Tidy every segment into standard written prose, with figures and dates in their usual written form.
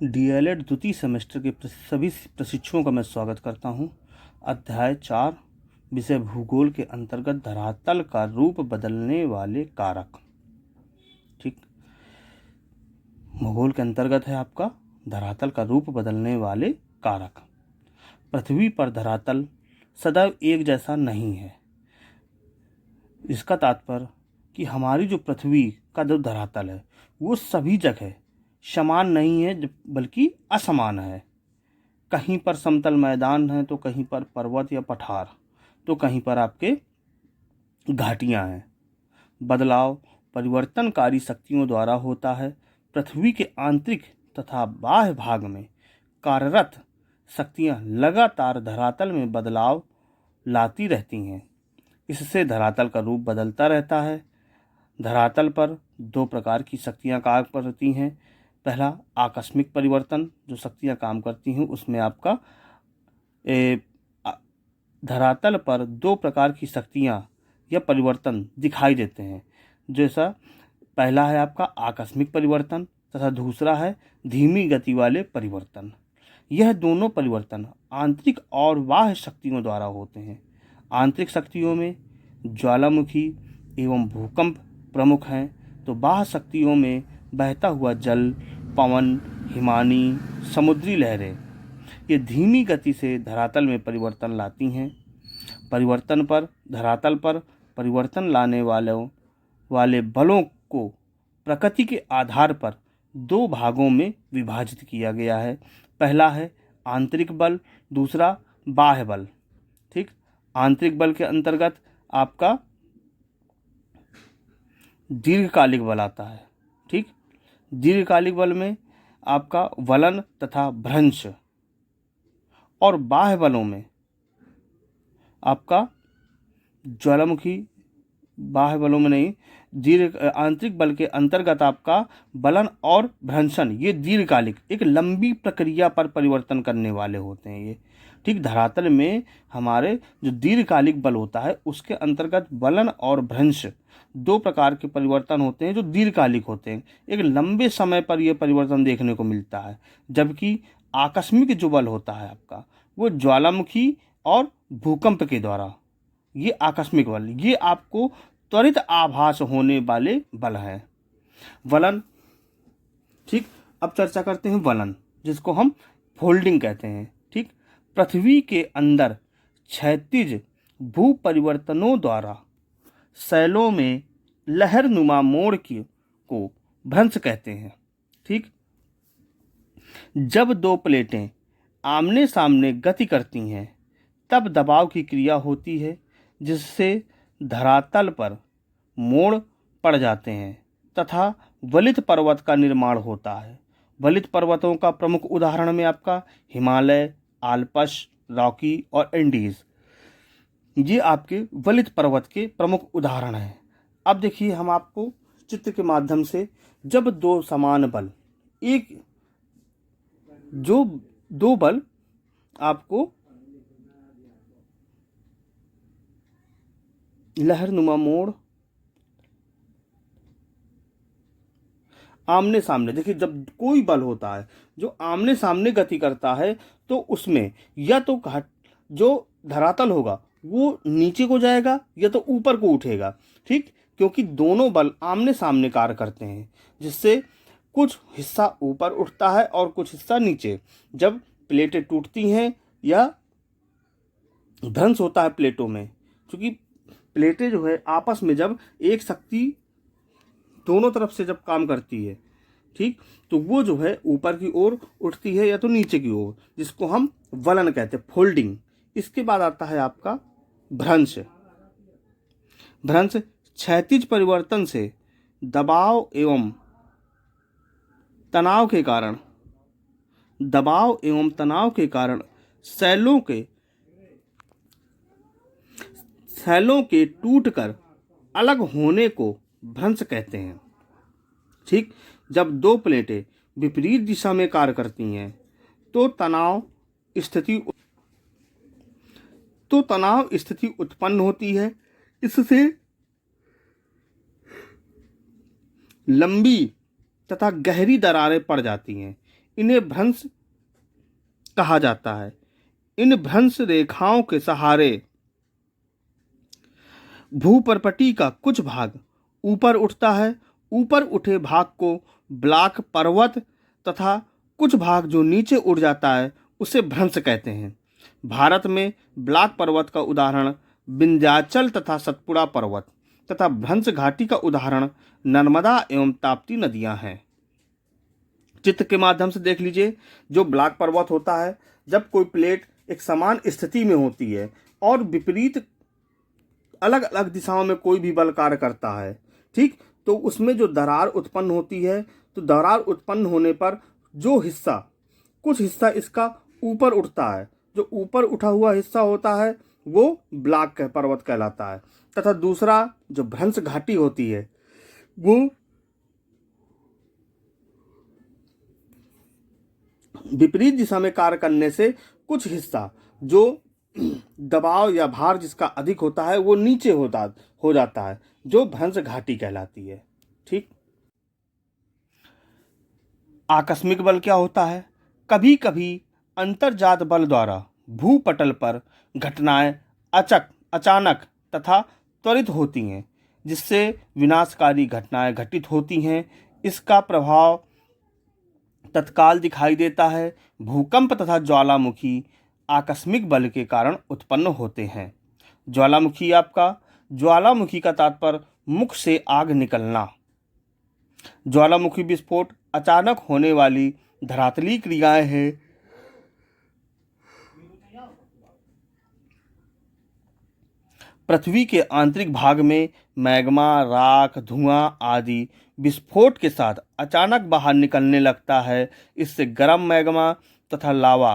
DElEd द्वितीय semester के सभी प्रशिक्षुओं का मैं स्वागत करता हूं। अध्याय 4 विषय भूगोल के अंतर्गत धरातल का रूप बदलने वाले कारक। ठीक, भूगोल के अंतर्गत है आपका धरातल का रूप बदलने वाले कारक। पृथ्वी पर धरातल सदैव एक जैसा नहीं है। इसका तात्पर्य कि हमारी जो पृथ्वी का जो धरातल है वो सभी जगह समान नहीं है, बल्कि असमान है। कहीं पर समतल मैदान है तो कहीं पर पर्वत या पठार, तो कहीं पर आपके घाटियां हैं। बदलाव परिवर्तनकारी शक्तियों द्वारा होता है। पृथ्वी के आंतरिक तथा बाह्य भाग में कार्यरत शक्तियां लगातार धरातल में बदलाव लाती रहती हैं। इससे धरातल का रूप बदलता रहता है। धरातल पर दो प्रकार की शक्तियां काम करती हैं। पहला आकस्मिक परिवर्तन, जो शक्तियां काम करती हैं उसमें आपका धरातल पर दो प्रकार की शक्तियां या परिवर्तन दिखाई देते हैं। जैसा पहला है आपका आकस्मिक परिवर्तन तथा दूसरा है धीमी गति वाले परिवर्तन। यह दोनों परिवर्तन आंतरिक और बाह्य शक्तियों द्वारा होते हैं। आंतरिक शक्तियों में ज्वालामुखी एवं भूकंप प्रमुख हैं, तो बाह्य शक्तियों में बहता हुआ जल, पवन, हिमानी, समुद्री लहरें ये धीमी गति से धरातल में परिवर्तन लाती हैं। धरातल पर परिवर्तन लाने वाले बलों को प्रकृति के आधार पर दो भागों में विभाजित किया गया है। पहला है आंतरिक बल, दूसरा बाह्य बल। ठीक, आंतरिक बल के अंतर्गत आपका दीर्घकालिक बल आता है। ठीक, दीर्घकालिक बल में आपका वलन तथा भ्रंश, और बाह्य बलों में आपका ज्वालामुखी, बाह्य बलों में नहीं, आंतरिक बल के अंतर्गत आपका बलन और भ्रंशन ये दीर्घकालिक एक लंबी प्रक्रिया पर परिवर्तन करने वाले होते हैं ये। ठीक, धरातल में हमारे जो दीर्घकालिक बल होता है उसके अंतर्गत बलन और भ्रंश दो प्रकार के परिवर्तन होते हैं जो दीर्घकालिक होते हैं। एक लंबे समय पर यह परिवर्तन देखने को मिलता है, जबकि आकस्मिक जो बल होता है आपका वो ज्वालामुखी और भूकंप के द्वारा, ये आकस्मिक बल, ये आपको त्वरित आभास होने वाले बल हैं। वलन। ठीक, अब चर्चा करते हैं वलन, जिसको हम फोल्डिंग कहते हैं। ठीक, पृथ्वी के अंदर क्षैतिज भू परिवर्तनों द्वारा शैलों में लहरनुमा मोड़ को भ्रंश कहते हैं। ठीक, जब दो प्लेटें आमने सामने गति करती हैं तब दबाव की क्रिया होती है, जिससे धरातल पर मोड़ पड़ जाते हैं तथा वलित पर्वत का निर्माण होता है। वलित पर्वतों का प्रमुख उदाहरण में आपका हिमालय, आल्प्स, रॉकी और एंडीज, ये आपके वलित पर्वत के प्रमुख उदाहरण हैं। अब देखिए, हम आपको चित्र के माध्यम से, जब दो समान बल, दो बल आपको लहरनुमा मोड़ आमने सामने, देखिए जब कोई बल होता है जो आमने सामने गति करता है तो उसमें या तो जो धरातल होगा वो नीचे को जाएगा या तो ऊपर को उठेगा। ठीक, क्योंकि दोनों बल आमने सामने कार्य करते हैं, जिससे कुछ हिस्सा ऊपर उठता है और कुछ हिस्सा नीचे। जब प्लेटें टूटती हैं या ध्वंस होता है प्लेटों में, क्योंकि प्लेटें जो है आपस में जब एक शक्ति दोनों तरफ से जब काम करती है, ठीक, तो वो जो है ऊपर की ओर उठती है या तो नीचे की ओर, जिसको हम वलन कहते हैं, फोल्डिंग। इसके बाद आता है आपका भ्रंश। भ्रंश क्षैतिज परिवर्तन से दबाव एवं तनाव के कारण शैलों के टूटकर अलग होने को भ्रंश कहते हैं। ठीक, जब दो प्लेटें विपरीत दिशा में कार्य करती हैं तो तनाव स्थिति उत्पन्न होती है। इससे लंबी तथा गहरी दरारें पड़ जाती हैं। इन्हें भ्रंश कहा जाता है। इन भ्रंश रेखाओं के सहारे भूपर्पटी का कुछ भाग ऊपर उठता है। ऊपर उठे भाग को ब्लॉक पर्वत तथा कुछ भाग जो नीचे उड़ जाता है उसे भ्रंश कहते हैं। भारत में ब्लॉक पर्वत का उदाहरण विंध्याचल तथा सतपुड़ा पर्वत तथा भ्रंश घाटी का उदाहरण नर्मदा एवं ताप्ती नदियां हैं। चित्र के माध्यम से देख लीजिए, जो ब्लॉक पर्वत होता है, जब कोई प्लेट एक समान स्थिति में होती है और विपरीत अलग अलग दिशाओं में कोई भी बल कार्य करता है, ठीक, तो उसमें जो दरार उत्पन्न होती है, तो दरार उत्पन्न होने पर जो हिस्सा, कुछ हिस्सा इसका ऊपर उठता है, जो ऊपर उठा हुआ हिस्सा होता है वो ब्लॉक पर्वत कहलाता है, तथा दूसरा जो भ्रंश घाटी होती है वो विपरीत दिशा में कार्य करने से कुछ हिस्सा जो दबाव या भार जिसका अधिक होता है वो नीचे हो जाता है, जो भ्रंश घाटी कहलाती है। ठीक। आकस्मिक बल क्या होता है? कभी कभी अंतर्जात बल द्वारा भूपटल पर घटनाएं अचानक तथा त्वरित होती हैं, जिससे विनाशकारी घटनाएं घटित होती हैं। इसका प्रभाव तत्काल दिखाई देता है। भूकंप तथा ज्वालामुखी आकस्मिक बल के कारण उत्पन्न होते हैं। ज्वालामुखी का तात्पर्य मुख से आग निकलना। ज्वालामुखी विस्फोट अचानक होने वाली धरातलीय क्रियाएं हैं। पृथ्वी के आंतरिक भाग में मैग्मा, राख, धुआं आदि विस्फोट के साथ अचानक बाहर निकलने लगता है। इससे गर्म मैग्मा तथा लावा,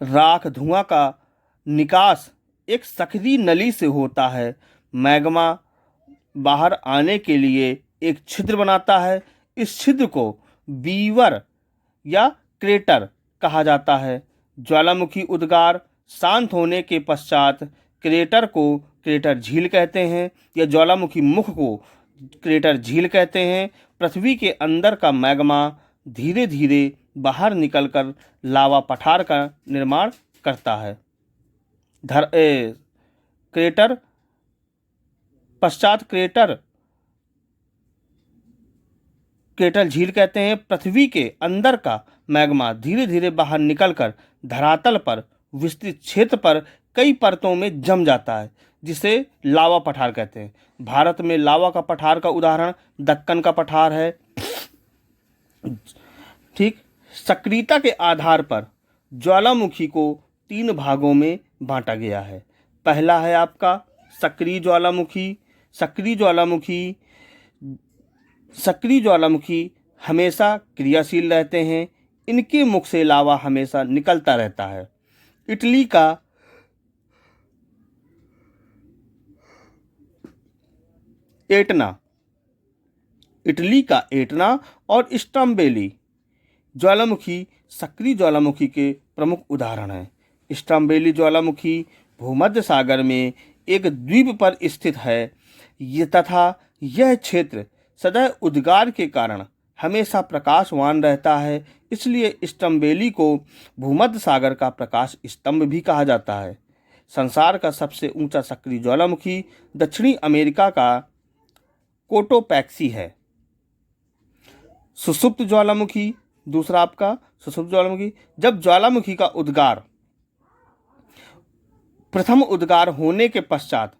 राख, धुआं का निकास एक सक्रिय नली से होता है। मैग्मा बाहर आने के लिए एक छिद्र बनाता है। इस छिद्र को बीवर या क्रेटर कहा जाता है। ज्वालामुखी उद्गार शांत होने के पश्चात क्रेटर को क्रेटर झील कहते हैं या ज्वालामुखी मुख को क्रेटर झील कहते हैं। पृथ्वी के अंदर का मैग्मा धीरे धीरे बाहर निकलकर लावा पठार का निर्माण करता है। क्रेटर पश्चात क्रेटर झील कहते हैं। पृथ्वी के अंदर का मैग्मा धीरे धीरे बाहर निकलकर धरातल पर विस्तृत क्षेत्र पर कई परतों में जम जाता है, जिसे लावा पठार कहते हैं। भारत में लावा का पठार का उदाहरण दक्कन का पठार है। ठीक। सक्रियता के आधार पर ज्वालामुखी को 3 भागों में बांटा गया है। पहला है आपका सक्रिय ज्वालामुखी। सक्रिय ज्वालामुखी हमेशा क्रियाशील रहते हैं। इनके मुख से लावा हमेशा निकलता रहता है। इटली का एटना और स्टम्बेली ज्वालामुखी सक्रिय ज्वालामुखी के प्रमुख उदाहरण हैं। स्टम्बेली ज्वालामुखी भूमध्य सागर में एक द्वीप पर स्थित है तथा यह क्षेत्र सदैव उद्गार के कारण हमेशा प्रकाशवान रहता है। इसलिए स्टम्बेली को भूमध्य सागर का प्रकाश स्तंभ भी कहा जाता है। संसार का सबसे ऊंचा सक्रिय ज्वालामुखी दक्षिणी अमेरिका का कोटोपैक्सी है। सुषुप्त ज्वालामुखी, दूसरा आपका सुषुप्त ज्वालामुखी, जब ज्वालामुखी का उद्गार प्रथम उद्गार होने के पश्चात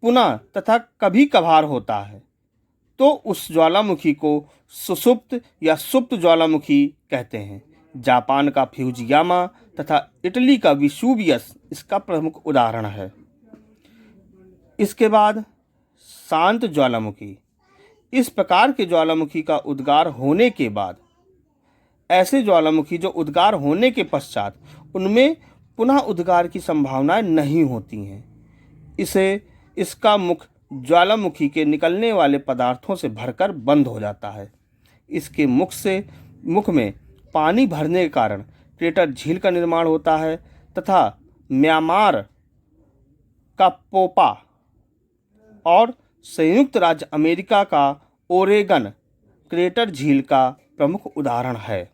पुनः तथा कभी कभार होता है तो उस ज्वालामुखी को सुषुप्त या सुप्त ज्वालामुखी कहते हैं। जापान का फ्यूजियामा तथा इटली का विसुवियस इसका प्रमुख उदाहरण है। इसके बाद शांत ज्वालामुखी। इस प्रकार के ज्वालामुखी का उद्गार होने के बाद ऐसे ज्वालामुखी जो उद्गार होने के पश्चात उनमें पुनः उद्गार की संभावनाएं नहीं होती हैं। इसका मुख ज्वालामुखी के निकलने वाले पदार्थों से भरकर बंद हो जाता है। इसके मुख में पानी भरने के कारण क्रेटर झील का निर्माण होता है तथा म्यांमार का पोपा और संयुक्त राज्य अमेरिका का ओरेगन क्रेटर झील का प्रमुख उदाहरण है।